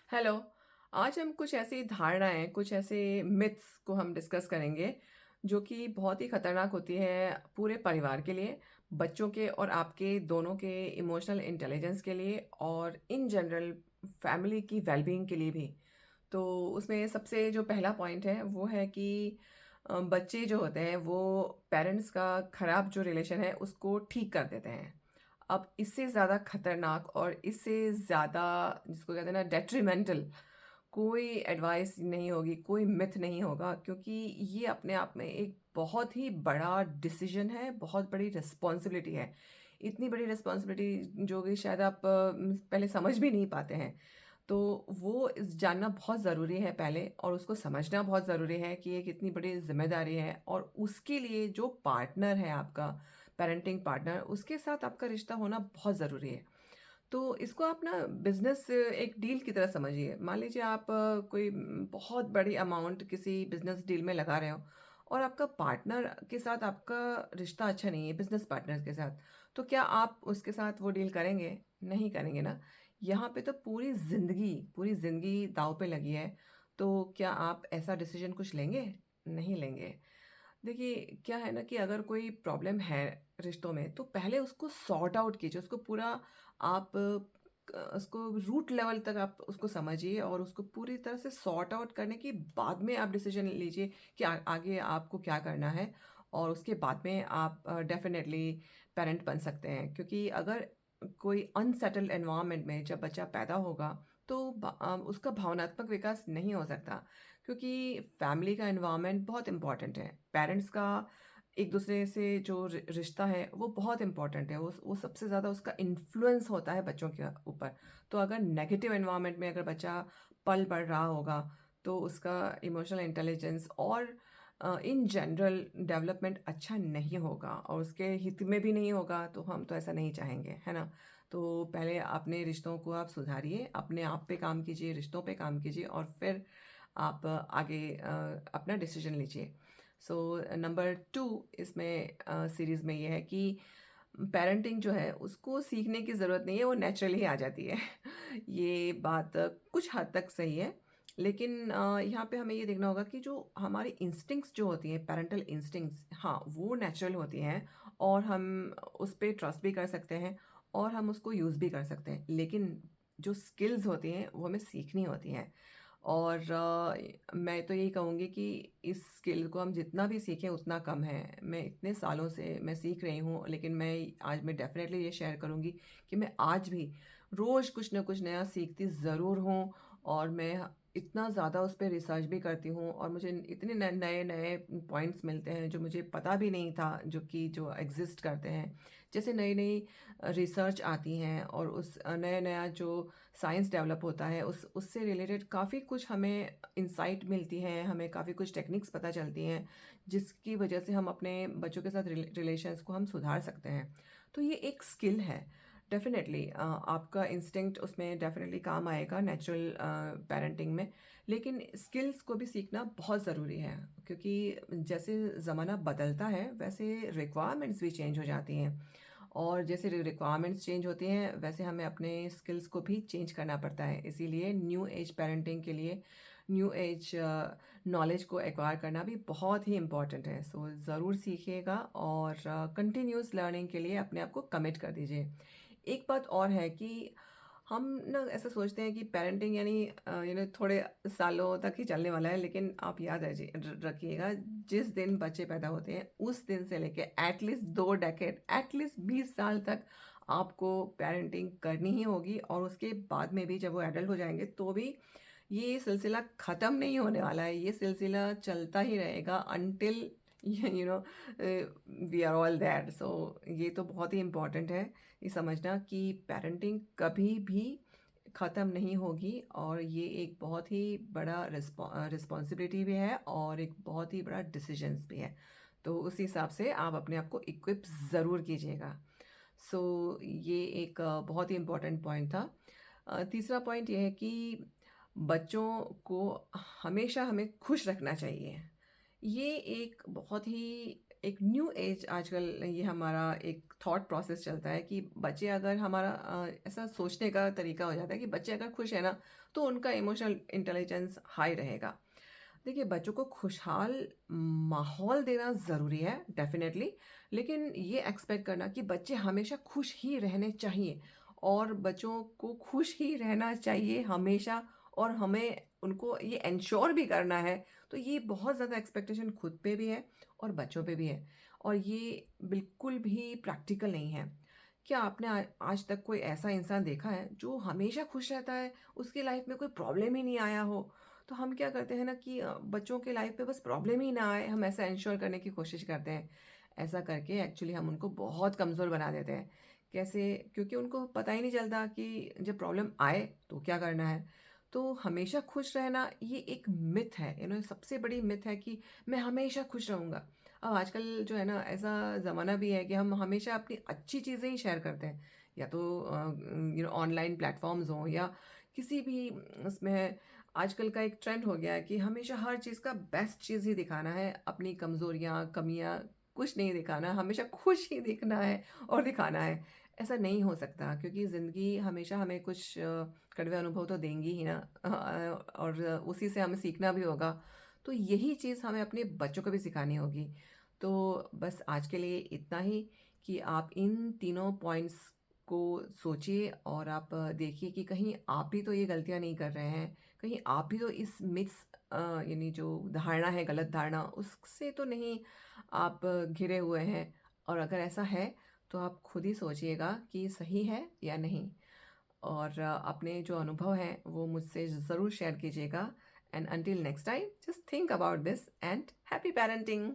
Hello. आज हम कुछ ऐसी धारणाएँ, कुछ ऐसे मिथ्स को हम डिस्कस करेंगे, जो कि बहुत ही खतरनाक होती है पूरे परिवार के लिए, बच्चों के और आपके दोनों के इमोशनल इंटेलिजेंस के लिए और इन जनरल फैमिली की वेल-बीइंग के लिए भी। तो उसमें सबसे जो पहला पॉइंट है, वो है कि बच्चे जो होते हैं, वो पेरेंट्स का खराब जो रिलेशन है, उसको ठीक कर देते हैं। अब इससे ज़्यादा खतरनाक और इससे ज़्यादा जिसको कहते हैं ना डेट्रिमेंटल कोई एडवाइस नहीं होगी, कोई मिथ नहीं होगा क्योंकि ये अपने आप में एक बहुत ही बड़ा डिसीजन है, बहुत बड़ी रिस्पॉन्सिबिलिटी है। इतनी बड़ी रिस्पॉन्सिबिलिटी जो कि शायद आप पहले समझ भी नहीं पाते हैं। तो वो इस जानना बहुत ज़रूरी है पहले और उसको समझना बहुत ज़रूरी है कि ये कितनी बड़ी ज़िम्मेदारी है और उसके लिए जो पार्टनर है आपका, पेरेंटिंग पार्टनर, उसके साथ आपका रिश्ता होना बहुत ज़रूरी है। तो इसको आप ना बिज़नेस एक डील की तरह समझिए। मान लीजिए आप कोई बहुत बड़ी अमाउंट किसी बिज़नेस डील में लगा रहे हो और आपका पार्टनर के साथ आपका रिश्ता अच्छा नहीं है, बिज़नेस पार्टनर के साथ, तो क्या आप उसके साथ वो डील करेंगे? नहीं करेंगे ना। यहाँ पे तो पूरी ज़िंदगी दाँव पे लगी है, तो क्या आप ऐसा डिसीज़न कुछ लेंगे? नहीं लेंगे। देखिए, क्या है ना कि अगर कोई प्रॉब्लम है रिश्तों में, तो पहले उसको सॉर्ट आउट कीजिए, उसको पूरा आप उसको रूट लेवल तक आप उसको समझिए और उसको पूरी तरह से सॉर्ट आउट करने के बाद में आप डिसीज़न लीजिए कि आगे आपको क्या करना है और उसके बाद में आप डेफ़िनेटली पेरेंट बन सकते हैं। क्योंकि अगर कोई अनसेटल्ड एनवायरनमेंट में जब बच्चा पैदा होगा, तो उसका भावनात्मक विकास नहीं हो सकता। क्योंकि फैमिली का एनवायरनमेंट बहुत इम्पोर्टेंट है। पेरेंट्स का एक दूसरे से जो रिश्ता है वो बहुत इम्पोर्टेंट है। वो सबसे ज़्यादा उसका इन्फ्लुएंस होता है बच्चों के ऊपर। तो अगर नेगेटिव एनवायरनमेंट में अगर बच्चा पल बढ़ रहा होगा तो उसका इमोशनल इंटेलिजेंस और इन जनरल डेवलपमेंट अच्छा नहीं होगा और उसके हित में भी नहीं होगा, तो हम तो ऐसा नहीं चाहेंगे, है ना? तो पहले अपने रिश्तों को आप सुधारिए, अपने आप पे काम कीजिए, रिश्तों पे काम कीजिए और फिर आप आगे अपना डिसीजन लीजिए। सो नंबर 2 इसमें सीरीज़ में ये है कि पेरेंटिंग जो है उसको सीखने की ज़रूरत नहीं है, वो नेचुरली आ जाती है। ये बात कुछ हद तक सही है, लेकिन यहाँ पे हमें ये देखना होगा कि जो हमारी इंस्टिंक्ट्स जो होती हैं, पैरेंटल इंस्टिंक्ट्स, हाँ, वो नेचुरल होती हैं और हम उस पे ट्रस्ट भी कर सकते हैं और हम उसको यूज़ भी कर सकते हैं। लेकिन जो स्किल्स होती हैं, वो हमें सीखनी होती हैं। और मैं तो यही कहूँगी कि इस स्किल को हम जितना भी सीखें उतना कम है। मैं इतने सालों से मैं सीख रही हूँ, लेकिन मैं डेफ़िनेटली ये शेयर करूँगी कि मैं आज भी रोज़ कुछ न कुछ नया सीखती ज़रूर हूँ और मैं इतना ज़्यादा उस पे रिसर्च भी करती हूँ और मुझे इतने नए-नए पॉइंट्स मिलते हैं जो मुझे पता भी नहीं था जो एग्ज़िस्ट करते हैं। जैसे नई-नई रिसर्च आती हैं और उस नया-नया जो साइंस डेवलप होता है उससे रिलेटेड काफ़ी कुछ हमें इनसाइट मिलती हैं, हमें काफ़ी कुछ टेक्निक्स पता चलती हैं, जिसकी वजह से हम अपने बच्चों के साथ रिलेशंस को हम सुधार सकते हैं। तो ये एक स्किल है, डेफ़िनेटली आपका इंस्टिंक्ट उसमें डेफ़िनेटली काम आएगा नेचुरल पेरेंटिंग में, लेकिन स्किल्स को भी सीखना बहुत ज़रूरी है, क्योंकि जैसे ज़माना बदलता है, वैसे रिक्वायरमेंट्स भी चेंज हो जाती हैं। और जैसे रिक्वायरमेंट्स चेंज होती हैं वैसे हमें अपने स्किल्स को भी चेंज करना पड़ता है। इसीलिए न्यू एज पेरेंटिंग के लिए न्यू एज नॉलेज को एक्वायर करना भी बहुत ही इम्पोर्टेंट है। सो ज़रूर सीखिएगा और कंटिन्यूअस लर्निंग के लिए अपने आप को कमिट कर दीजिए। एक बात और है कि हम ना ऐसा सोचते हैं कि पेरेंटिंग यानी थोड़े सालों तक ही चलने वाला है, लेकिन आप याद रखिएगा, जिस दिन बच्चे पैदा होते हैं उस दिन से लेके एटलीस्ट 2 डेकेड, एटलीस्ट 20 साल तक आपको पेरेंटिंग करनी ही होगी और उसके बाद में भी जब वो एडल्ट हो जाएँगे तो भी ये सिलसिला ख़त्म नहीं होने वाला है। ये सिलसिला चलता ही रहेगा until you know we are all there. So ये तो बहुत ही इम्पोर्टेंट है ये समझना कि पेरेंटिंग कभी भी ख़त्म नहीं होगी और ये एक बहुत ही बड़ा रिस्पॉन्सिबिलिटी भी है और एक बहुत ही बड़ा डिसीजंस भी है। तो उस हिसाब से आप अपने आप को इक्विप ज़रूर कीजिएगा। सो ये एक बहुत ही इम्पोर्टेंट पॉइंट था। तीसरा पॉइंट ये है कि बच्चों को हमेशा हमें खुश रखना चाहिए। ये एक बहुत ही एक न्यू एज आजकल ये हमारा एक थॉट प्रोसेस चलता है कि बच्चे अगर हमारा ऐसा सोचने का तरीका हो जाता है कि बच्चे अगर खुश है ना, तो उनका इमोशनल इंटेलिजेंस हाई रहेगा। देखिए, बच्चों को खुशहाल माहौल देना ज़रूरी है डेफ़िनेटली, लेकिन ये एक्सपेक्ट करना कि बच्चे हमेशा खुश ही रहने चाहिए और बच्चों को खुश ही रहना चाहिए हमेशा और हमें उनको ये एन्श्योर भी करना है, तो ये बहुत ज़्यादा एक्सपेक्टेशन खुद पे भी है और बच्चों पे भी है और ये बिल्कुल भी प्रैक्टिकल नहीं है। क्या आपने आज तक कोई ऐसा इंसान देखा है जो हमेशा खुश रहता है, उसकी लाइफ़ में कोई प्रॉब्लम ही नहीं आया हो? तो हम क्या करते हैं ना कि बच्चों के लाइफ में बस प्रॉब्लम ही ना आए, हम ऐसा इंश्योर करने की कोशिश करते हैं। ऐसा करके एक्चुअली हम उनको बहुत कमज़ोर बना देते हैं। कैसे? क्योंकि उनको पता ही नहीं चलता कि जब प्रॉब्लम आए तो क्या करना है। तो हमेशा खुश रहना ये एक मिथ है, सबसे बड़ी मिथ है कि मैं हमेशा खुश रहूँगा। अब आजकल जो है ना ऐसा ज़माना भी है कि हम हमेशा अपनी अच्छी चीज़ें ही शेयर करते हैं। या तो ऑनलाइन प्लेटफ़ॉर्म्स हों या किसी भी उसमें आजकल का एक ट्रेंड हो गया है कि हमेशा हर चीज़ का बेस्ट चीज़ ही दिखाना है, अपनी कमज़ोरियाँ, कमियाँ कुछ नहीं दिखाना, हमेशा खुश ही दिखना है और दिखाना है। ऐसा नहीं हो सकता क्योंकि ज़िंदगी हमेशा हमें कुछ कड़वे अनुभव तो देंगी ही ना और उसी से हमें सीखना भी होगा। तो यही चीज़ हमें अपने बच्चों को भी सिखानी होगी। तो बस आज के लिए इतना ही कि आप इन तीनों पॉइंट्स को सोचिए और आप देखिए कि कहीं आप भी तो ये गलतियाँ नहीं कर रहे हैं। कहीं आप भी तो इस यानी जो धारणा है, गलत धारणा, उससे तो नहीं आप घिरे हुए हैं और अगर ऐसा है, तो आप खुद ही सोचिएगा कि सही है या नहीं। और अपने जो अनुभव हैं, वो मुझसे ज़रूर शेयर कीजिएगा and until next time, just think about this and happy parenting.